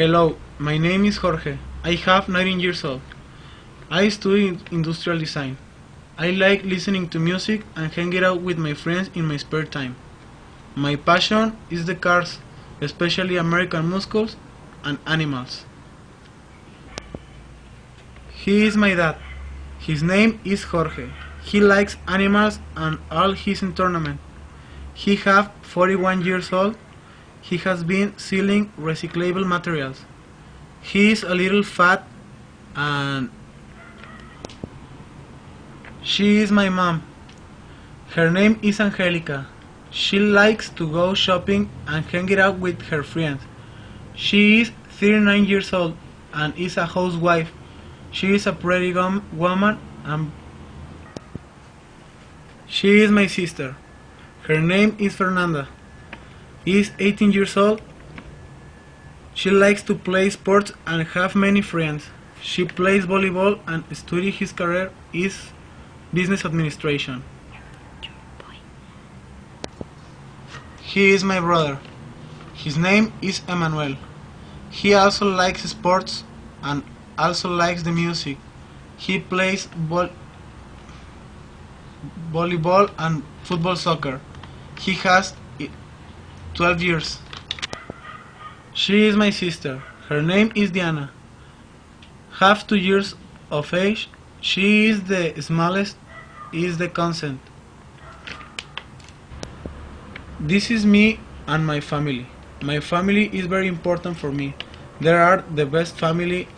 Hello, my name is Jorge. I have 19 years old. I study industrial design. I like listening to music and hanging out with my friends in my spare time. My passion is the cars, especially American muscles and animals. He is my dad. His name is Jorge. He likes animals and all his in tournament. He have 41 years old. He has been selling recyclable materials. He is a little fat and she is my mom. Her name is Angelica. She likes to go shopping and hang out with her friends. She is 39 years old and is a housewife. She is a pretty woman and she is my sister. Her name is Fernanda. Is 18 years old. She likes to play sports and have many friends. She plays volleyball and study his career is business administration. He is my brother. His name is Emmanuel. He also likes sports and also likes the music. He plays volleyball and football soccer. He has 12 years. She is my sister. Her name is Diana. Half 2 years of age. She is the smallest, is the consent. This is me and my family. My family is very important for me. They are the best family